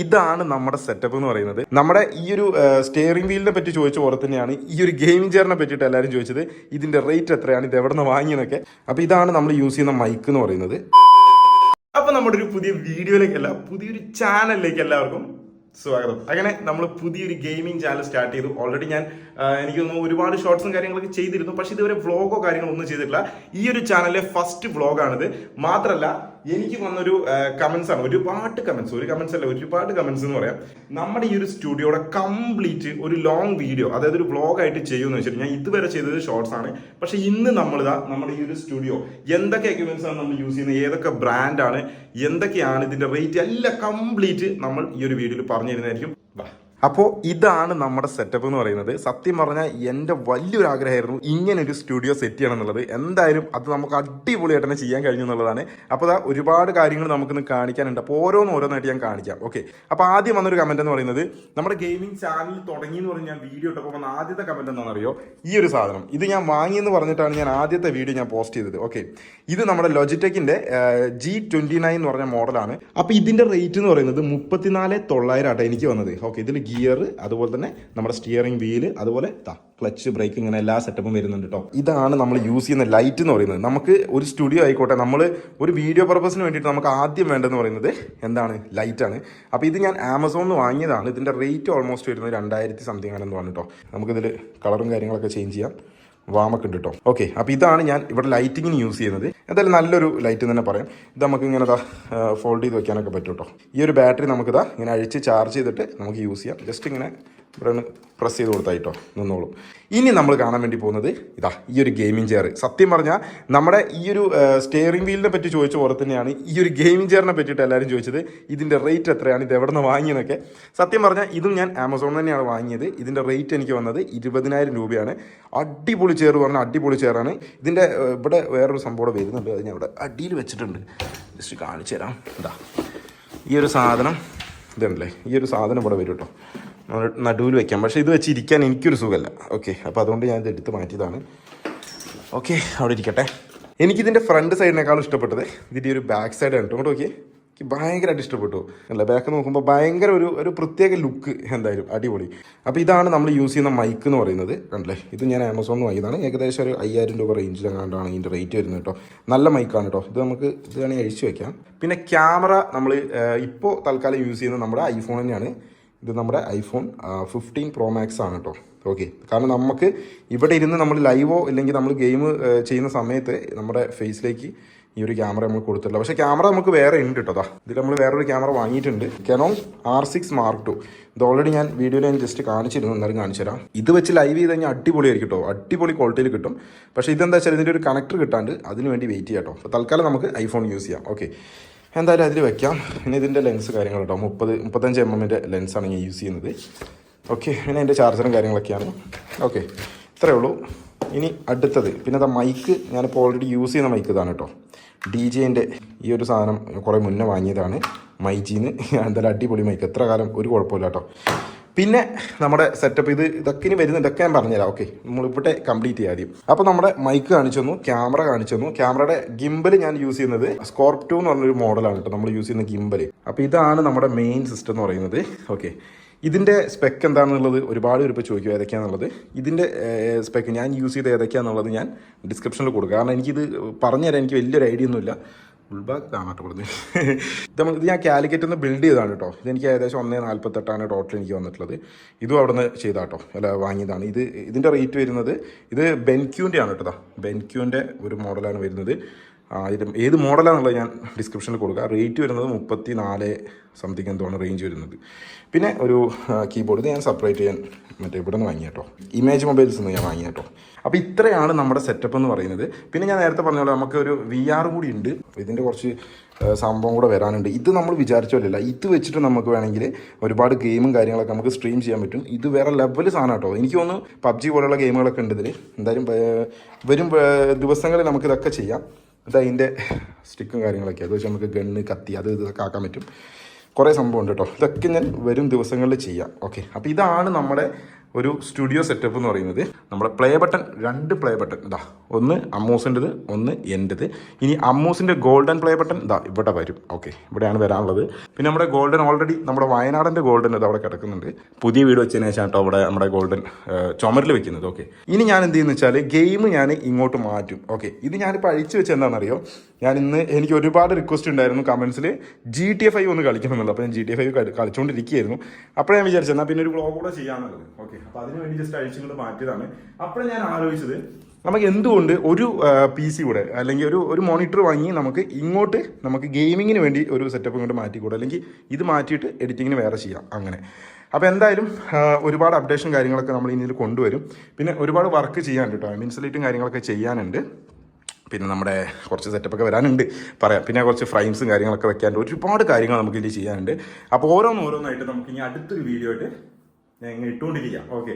ഇതാണ് നമ്മുടെ സെറ്റപ്പ് എന്ന് പറയുന്നത്. നമ്മുടെ ഈ ഒരു സ്റ്റിയറിംഗ് വീലിനെ പറ്റി ചോദിച്ച പോലെ തന്നെയാണ് ഈ ഒരു ഗെയിമിംഗ് ചെയറിനെ പറ്റിയിട്ട് എല്ലാവരും ചോദിച്ചത്. ഇതിന്റെ റേറ്റ് എത്രയാണ്, ഇത് എവിടെ നിന്ന് വാങ്ങിയെന്നൊക്കെ. അപ്പോൾ ഇതാണ് നമ്മൾ യൂസ് ചെയ്യുന്ന മൈക്ക് എന്ന് പറയുന്നത്. അപ്പോൾ നമ്മുടെ ഒരു പുതിയ വീഡിയോയിലേക്കല്ല, പുതിയൊരു ചാനലിലേക്ക് എല്ലാവർക്കും സ്വാഗതം. അങ്ങനെ നമ്മൾ പുതിയൊരു ഗെയിമിംഗ് ചാനൽ സ്റ്റാർട്ട് ചെയ്തു. ഓൾറെഡി ഞാൻ എനിക്കൊന്ന് ഒരുപാട് ഷോർട്സും കാര്യങ്ങളൊക്കെ ചെയ്തിരുന്നു, പക്ഷെ ഇതുവരെ വ്ളോഗോ കാര്യങ്ങളോ ഒന്നും ചെയ്തിട്ടില്ല. ഈ ഒരു ചാനലിലെ ഫസ്റ്റ് വ്ളോഗാണിത്. മാത്രമല്ല എനിക്ക് വന്നൊരു കമന്റ്സ് ആണ്, ഒരുപാട് കമന്റ്സ് എന്ന് പറയാം. നമ്മുടെ ഈ ഒരു സ്റ്റുഡിയോയുടെ കംപ്ലീറ്റ് ഒരു ലോങ് വീഡിയോ, അതായത് ഒരു വ്ളോഗ് ആയിട്ട് ചെയ്യുമെന്ന് വെച്ചിട്ട് ഞാൻ ഇതുവരെ ചെയ്തത് ഷോർട്സ് ആണ്. പക്ഷെ ഇന്ന് നമ്മളിതാ നമ്മുടെ ഈ ഒരു സ്റ്റുഡിയോ എന്തൊക്കെ എക്യുപ്മെന്റ്സ് ആണ് നമ്മൾ യൂസ് ചെയ്യുന്നത്, ഏതൊക്കെ ബ്രാൻഡാണ്, എന്തൊക്കെയാണ് ഇതിന്റെ റേറ്റ്, എല്ലാം കംപ്ലീറ്റ് നമ്മൾ ഈ ഒരു വീഡിയോയിൽ പറഞ്ഞു തരുന്നതായിരിക്കും. അപ്പോൾ ഇതാണ് നമ്മുടെ സെറ്റപ്പ് എന്ന് പറയുന്നത്. സത്യം പറഞ്ഞാൽ എൻ്റെ വലിയൊരു ആഗ്രഹമായിരുന്നു ഇങ്ങനെ ഒരു സ്റ്റുഡിയോ സെറ്റ് ചെയ്യണം എന്നുള്ളത്. എന്തായാലും അത് നമുക്ക് അടിപൊളിയായിട്ട് തന്നെ ചെയ്യാൻ കഴിഞ്ഞു എന്നുള്ളതാണ്. അപ്പോൾ അതാ ഒരുപാട് കാര്യങ്ങൾ നമുക്കിന്ന് കാണിക്കാനുണ്ട്. അപ്പോൾ ഓരോന്നായിട്ട് ഞാൻ കാണിക്കാം. ഓക്കെ, അപ്പോൾ ആദ്യം വന്നൊരു കമന്റ് എന്ന് പറയുന്നത്, നമ്മുടെ ഗെയിമിംഗ് ചാനൽ തുടങ്ങി എന്ന് പറഞ്ഞ് ഞാൻ വീഡിയോ ഇട്ടപ്പോൾ വന്ന ആദ്യത്തെ കമന്റ് എന്താണെന്നറിയോ? ഈ ഒരു സാധനം ഇത് ഞാൻ വാങ്ങിയെന്ന് പറഞ്ഞിട്ടാണ് ഞാൻ ആദ്യത്തെ വീഡിയോ ഞാൻ പോസ്റ്റ് ചെയ്തത്. ഓക്കെ, ഇത് നമ്മുടെ ലോജിടെക്കിന്റെ G29 എന്ന് പറഞ്ഞ മോഡലാണ്. അപ്പോൾ ഇതിന്റെ റേറ്റ് എന്ന് പറയുന്നത് 34,900 ആട്ടോ എനിക്ക് വന്നത്. ഓക്കെ, ഇതിൽ ഗിയർ, അതുപോലെ തന്നെ നമ്മുടെ സ്റ്റിയറിംഗ് വീല്, അതുപോലെ ക്ലച്ച്, ബ്രേക്ക്, ഇങ്ങനെ എല്ലാ സെറ്റപ്പും വരുന്നുണ്ട് കേട്ടോ. ഇതാണ് നമ്മൾ യൂസ് ചെയ്യുന്ന ലൈറ്റ് എന്ന് പറയുന്നത്. നമുക്ക് ഒരു സ്റ്റുഡിയോ ആയിക്കോട്ടെ, നമ്മൾ ഒരു വീഡിയോ പർപ്പസിന് വേണ്ടിയിട്ട് നമുക്ക് ആദ്യം വേണ്ടതെന്ന് പറയുന്നത് എന്താണ്? ലൈറ്റാണ്. അപ്പോൾ ഇത് ഞാൻ ആമസോണിൽ നിന്ന് വാങ്ങിയതാണ്. ഇതിൻ്റെ റേറ്റ് ഓൾമോസ്റ്റ് വരുന്നത് 2000 സംതിങ് ആണെന്ന് പറഞ്ഞു കേട്ടോ. നമുക്കിതിൽ കളറും കാര്യങ്ങളൊക്കെ ചേഞ്ച് ചെയ്യാം, വാമൊക്കെ ഉണ്ട് കേട്ടോ. ഓക്കെ, അപ്പോൾ ഇതാണ് ഞാൻ ഇവിടെ ലൈറ്റിങ്ങിന് യൂസ് ചെയ്യുന്നത്. എന്തായാലും നല്ലൊരു ലൈറ്റ് തന്നെ പറയാം. ഇത് നമുക്ക് ഇങ്ങനെ ഫോൾഡ് ചെയ്ത് വെക്കാനൊക്കെ പറ്റും കേട്ടോ. ഈ ഒരു ബാറ്ററി നമുക്കിതാ ഇങ്ങനെ അഴിച്ച് ചാർജ് ചെയ്തിട്ട് നമുക്ക് യൂസ് ചെയ്യാം. ജസ്റ്റ് ഇങ്ങനെ ഇവിടെ പ്രസ് ചെയ്ത് കൊടുത്തായിട്ടോ നിന്നോളും. ഇനി നമ്മൾ കാണാൻ വേണ്ടി പോകുന്നത് ഇതാ ഈ ഒരു ഗെയിമിംഗ് ചെയർ. സത്യം പറഞ്ഞാൽ നമ്മുടെ ഈ ഒരു സ്റ്റിയറിംഗ് വീലിനെ പറ്റി ചോദിച്ച പോലെ തന്നെയാണ് ഈ ഒരു ഗെയിമിംഗ് ചെയറിനെ പറ്റിയിട്ട് എല്ലാവരും ചോദിച്ചത്. ഇതിൻ്റെ റേറ്റ് എത്രയാണ്, ഇത് എവിടെ നിന്ന് വാങ്ങിയെന്നൊക്കെ. സത്യം പറഞ്ഞാൽ ഇതും ഞാൻ ആമസോണിൽ തന്നെയാണ് വാങ്ങിയത്. ഇതിൻ്റെ റേറ്റ് എനിക്ക് വന്നത് 20,000 രൂപയാണ്. അടിപൊളി ചെയർ പറഞ്ഞാൽ അടിപൊളി ചെയറാണ്. ഇതിൻ്റെ ഇവിടെ വേറൊരു സംഭവം വരുന്നുണ്ട്, അത് ഞാൻ ഇവിടെ അടിയിൽ വെച്ചിട്ടുണ്ട്, ജസ്റ്റ് കാണിച്ചു തരാം. ഇതാ ഈ ഒരു സാധനം, ഇതുണ്ടല്ലേ, ഈ ഒരു സാധനം ഇവിടെ വരും കേട്ടോ. നടുവിൽ വെക്കാം, പക്ഷേ ഇത് വെച്ച് ഇരിക്കാൻ എനിക്കൊരു സുഖമല്ല. ഓക്കെ, അപ്പോൾ അതുകൊണ്ട് ഞാൻ ഇത് എടുത്ത് മാറ്റിയതാണ്. ഓക്കെ, അവിടെ ഇരിക്കട്ടെ. എനിക്കിതിൻ്റെ ഫ്രണ്ട് സൈഡിനേക്കാളും ഇഷ്ടപ്പെട്ടത് ഇതിൻ്റെ ഒരു ബാക്ക് സൈഡ് ആണ് കേട്ടോ. ഇങ്ങോട്ട് നോക്കിയേ, എനിക്ക് ഭയങ്കരമായിട്ട് ഇഷ്ടപ്പെട്ടു. അല്ല, ബാക്ക് നോക്കുമ്പോൾ ഭയങ്കര ഒരു പ്രത്യേക ലുക്ക്, എന്തായാലും അടിപൊളി. അപ്പോൾ ഇതാണ് നമ്മൾ യൂസ് ചെയ്യുന്ന മൈക്ക് എന്ന് പറയുന്നത്. കണ്ടല്ലേ, ഇത് ഞാൻ ആമസോണിൽ നിന്ന് വാങ്ങിയതാണ്. ഏകദേശം ഒരു 5000 രൂപ റേഞ്ചിലെങ്ങാണ്ടാണ് ഇതിൻ്റെ റേറ്റ് വരുന്നത് കേട്ടോ. നല്ല മൈക്കാണ് കേട്ടോ. ഇത് നമുക്ക് ഇത് വേണമെങ്കിൽ അഴിച്ചു വയ്ക്കാം. പിന്നെ ക്യാമറ നമ്മൾ ഇപ്പോൾ തൽക്കാലം യൂസ് ചെയ്യുന്നത് നമ്മുടെ ഐഫോൺ തന്നെയാണ്. ഇത് നമ്മുടെ ഐഫോൺ 15 Pro Max ആണ് കേട്ടോ. ഓക്കെ, കാരണം നമുക്ക് ഇവിടെ ഇരുന്ന് നമ്മൾ ലൈവോ ഇല്ലെങ്കിൽ നമ്മൾ ഗെയിം ചെയ്യുന്ന സമയത്ത് നമ്മുടെ ഫേസിലേക്ക് ഈ ഒരു ക്യാമറ നമ്മൾ കൊടുത്തിട്ടില്ല. പക്ഷേ ക്യാമറ നമുക്ക് വേറെ ഉണ്ട് കേട്ടോ. ഇതിൽ നമ്മൾ വേറൊരു ക്യാമറ വാങ്ങിയിട്ടുണ്ട്, Canon R6 Mark II. ഇത് ഓൾറെഡി ഞാൻ വീഡിയോയിൽ ഞാൻ ജസ്റ്റ് കാണിച്ചിരുന്നു, എന്നാലും കാണിച്ചു തരാം. ഇത് വെച്ച് ലൈവ് ചെയ്ത് കഴിഞ്ഞാൽ അടിപൊളിയായിരിക്കും കേട്ടോ, അടിപൊളി ക്വാളിറ്റിയിൽ കിട്ടും. പക്ഷേ ഇതെന്താ വെച്ചാൽ ഇതിൻ്റെ ഒരു കണക്ടർ കിട്ടാണ്ട്, അതിന് വേണ്ടി വെയിറ്റ് ചെയ്യാം കേട്ടോ. അപ്പോൾ തൽക്കാലം നമുക്ക് ഐഫോൺ യൂസ് ചെയ്യാം. ഓക്കെ, എന്തായാലും അതിൽ വെക്കാം. പിന്നെ ഇതിൻ്റെ ലെൻസ് കാര്യങ്ങൾ കേട്ടോ, 35 mm ലെൻസാണ് ഞാൻ യൂസ് ചെയ്യുന്നത്. ഓക്കെ, പിന്നെ എൻ്റെ ചാർജറും കാര്യങ്ങളൊക്കെയാണ്. ഓക്കെ, ഇത്രയേ ഉള്ളൂ. ഇനി അടുത്തത് പിന്നെ അതാ മൈക്ക്. ഞാനിപ്പോൾ ഓൾറെഡി യൂസ് ചെയ്യുന്ന മൈക്ക് ഇതാണ് കേട്ടോ. DJൻ്റെ ഈ ഒരു സാധനം കുറേ മുന്നേ വാങ്ങിയതാണ് മൈജിന്ന്. എന്തായാലും അടിപൊളി മൈക്ക്, എത്ര കാലം ഒരു കുഴപ്പമില്ല കേട്ടോ. പിന്നെ നമ്മുടെ സെറ്റപ്പ് ഇതൊക്കെ ഇനി വരുന്നത്, ഇതൊക്കെ ഞാൻ പറഞ്ഞുതരാം. ഓക്കെ, നമ്മളിവിടെ കംപ്ലീറ്റ് ചെയ്യാം ആദ്യം. അപ്പോൾ നമ്മുടെ മൈക്ക് കാണിച്ചു തന്നു, ക്യാമറ കാണിച്ചു തന്നു. ക്യാമറയുടെ ഗിംബൽ ഞാൻ യൂസ് ചെയ്യുന്നത് Scorp 2 എന്ന് പറഞ്ഞൊരു മോഡലാണ് കേട്ടോ നമ്മൾ യൂസ് ചെയ്യുന്ന ഗിംബൽ. അപ്പോൾ ഇതാണ് നമ്മുടെ മെയിൻ സിസ്റ്റം എന്ന് പറയുന്നത്. ഓക്കെ, ഇതിൻ്റെ സ്പെക്ക് എന്താണെന്നുള്ളത് ഒരുപാട് പേര് ഇപ്പോൾ ചോദിക്കും ഏതൊക്കെയാണെന്നുള്ളത്. ഇതിൻ്റെ സ്പെക്ക് ഞാൻ യൂസ് ചെയ്ത് ഏതൊക്കെയാണെന്നുള്ളത് ഞാൻ ഡിസ്ക്രിപ്ഷനിൽ കൊടുക്കുക. കാരണം എനിക്കിത് പറഞ്ഞുതരാൻ എനിക്ക് വലിയൊരു ഐഡിയ ഒന്നുമില്ല. ഉൾബാക്ക് കാണാട്ട് കൊടുത്ത് ഇത് ഞാൻ കാലിക്കറ്റിൽ നിന്ന് ബിൽഡ് ചെയ്തതാണ് കേട്ടോ. ഇതെനിക്ക് ഏകദേശം 1.48 ടോട്ടൽ എനിക്ക് വന്നിട്ടുള്ളത്. ഇതും അവിടെ നിന്ന് ചെയ്താട്ടോ, അല്ല വാങ്ങിയതാണ്. ഇതിൻ്റെ റേറ്റ് വരുന്നത്, ഇത് ബെൻക്യൂൻ്റെ ആണ് കേട്ടോ. ബെൻക്യൂൻ്റെ ഒരു മോഡലാണ് വരുന്നത്. ഇത് ഏത് മോഡലാണെന്നുള്ളത് ഞാൻ ഡിസ്ക്രിപ്ഷനിൽ കൊടുക്കുക. റേറ്റ് വരുന്നത് 34 സംതിങ് എന്താണ് റേഞ്ച് വരുന്നത്. പിന്നെ ഒരു കീബോർഡ്, ഇത് ഞാൻ സെപ്പറേറ്റ് ചെയ്യാൻ മറ്റേ ഇവിടെ നിന്ന് വാങ്ങിയ കേട്ടോ, ഇമേജ് മൊബൈൽസ് നിന്ന് ഞാൻ വാങ്ങിയ കേട്ടോ. അപ്പോൾ ഇത്രയാണ് നമ്മുടെ സെറ്റപ്പ് എന്ന് പറയുന്നത്. പിന്നെ ഞാൻ നേരത്തെ പറഞ്ഞ പോലെ നമുക്ക് ഒരു VR കൂടി ഉണ്ട്. ഇതിൻ്റെ കുറച്ച് സംഭവം കൂടെ വരാനുണ്ട്. ഇത് നമ്മൾ വിചാരിച്ച പോലെയല്ല. ഇത് വെച്ചിട്ട് നമുക്ക് വേണമെങ്കിൽ ഒരുപാട് ഗെയിമും കാര്യങ്ങളൊക്കെ നമുക്ക് സ്ട്രീം ചെയ്യാൻ പറ്റും. ഇത് വേറെ ലെവൽ സാധനം കേട്ടോ. എനിക്ക് തോന്നുന്നു PUBG പോലുള്ള ഗെയിമുകളൊക്കെ ഉണ്ട് ഇതിൽ. എന്തായാലും വരും ദിവസങ്ങളിൽ നമുക്കിതൊക്കെ ചെയ്യാം. അതിൻ്റെ സ്റ്റിക്കും കാര്യങ്ങളൊക്കെ, അത് വെച്ച് നമുക്ക് ഗണ്ണ്, കത്തി, ഇതൊക്കെ ആക്കാൻ പറ്റും. കുറേ സംഭവം ഉണ്ട് കേട്ടോ. ഇതൊക്കെ ഞാൻ വരും ദിവസങ്ങളിൽ ചെയ്യാം. ഓക്കെ, അപ്പോൾ ഇതാണ് നമ്മുടെ ഒരു സ്റ്റുഡിയോ സെറ്റപ്പ് എന്ന് പറയുന്നത് നമ്മുടെ പ്ലേ ബട്ടൺ, 2 പ്ലേ ബട്ടൺ ഇതാ, ഒന്ന് അമ്മൂസിൻ്റെത്, ഒന്ന് എൻ്റെത്. ഇനി അമ്മൂസിൻ്റെ ഗോൾഡൻ പ്ലേ ബട്ടൺ ഇതാ ഇവിടെ വരും. ഓക്കെ, ഇവിടെയാണ് വരാനുള്ളത്. പിന്നെ നമ്മുടെ ഗോൾഡൻ ഓൾറെഡി നമ്മുടെ വയനാടിൻ്റെ ഗോൾഡൻ ഇത് അവിടെ കിടക്കുന്നുണ്ട്. പുതിയ വീട് വെച്ചതിന് ശേഷം കേട്ടോ അവിടെ നമ്മുടെ ഗോൾഡൻ ചുമരിൽ വെക്കുന്നത്. ഓക്കെ, ഇനി ഞാൻ എന്ത് ചെയ്യുന്നത് വെച്ചാൽ ഗെയിം ഞാൻ ഇങ്ങോട്ട് മാറ്റും. ഓക്കെ, ഇത് ഞാനിപ്പോൾ അഴിച്ചു വെച്ച് എന്താണെന്നറിയോ, ഞാൻ ഇന്ന് എനിക്ക് ഒരുപാട് റിക്വസ്റ്റ് ഉണ്ടായിരുന്നു കമൻസിൽ GTA 5 ഒന്ന് കളിക്കണം എന്നുള്ളത്. അപ്പോൾ ഞാൻ GTA 5 കളിച്ചുകൊണ്ടിരിക്കുകയായിരുന്നു. അപ്പോഴേ ഞാൻ വിചാരിച്ചത് എന്നാൽ പിന്നെ ഒരു വ്ളോഗ് കൂടെ ചെയ്യാമെന്നുള്ളത്. ഓക്കെ, അപ്പോൾ അതിന് വേണ്ടി ജസ്റ്റ് അഴിച്ചുകൊണ്ട് മാറ്റിയതാണ്. അപ്പോഴേ ഞാൻ ആലോചിച്ചത് നമുക്ക് എന്തുകൊണ്ട് ഒരു PC കൂടെ അല്ലെങ്കിൽ ഒരു മോണിറ്റർ വാങ്ങി നമുക്ക് ഗെയിമിങ്ങിന് വേണ്ടി ഒരു സെറ്റപ്പ് ഇങ്ങോട്ട് മാറ്റിക്കൂടെ, അല്ലെങ്കിൽ ഇത് മാറ്റിയിട്ട് എഡിറ്റിങ്ങിന് വേറെ ചെയ്യാം അങ്ങനെ. അപ്പോൾ എന്തായാലും ഒരുപാട് അപ്ഡേഷൻ കാര്യങ്ങളൊക്കെ നമ്മൾ ഇനിയിൽ കൊണ്ടുവരും. പിന്നെ ഒരുപാട് വർക്ക് ചെയ്യാനുണ്ട് കേട്ടോ, ഇൻസുലേറ്റും കാര്യങ്ങളൊക്കെ ചെയ്യാനുണ്ട്. പിന്നെ നമ്മുടെ കുറച്ച് സെറ്റപ്പൊക്കെ വരാനുണ്ട് പറയാം. പിന്നെ കുറച്ച് ഫ്രെയിംസും കാര്യങ്ങളൊക്കെ വെക്കാനുണ്ട്. ഒരുപാട് കാര്യങ്ങൾ നമുക്ക് ഇതിൽ ചെയ്യാനുണ്ട്. അപ്പോൾ ഓരോന്നായിട്ട് നമുക്ക് ഇനി അടുത്തൊരു വീഡിയോ ആയിട്ട് ഞാൻ ഇങ്ങനെ ഇട്ടുകൊണ്ടിരിക്കാം. ഓക്കെ.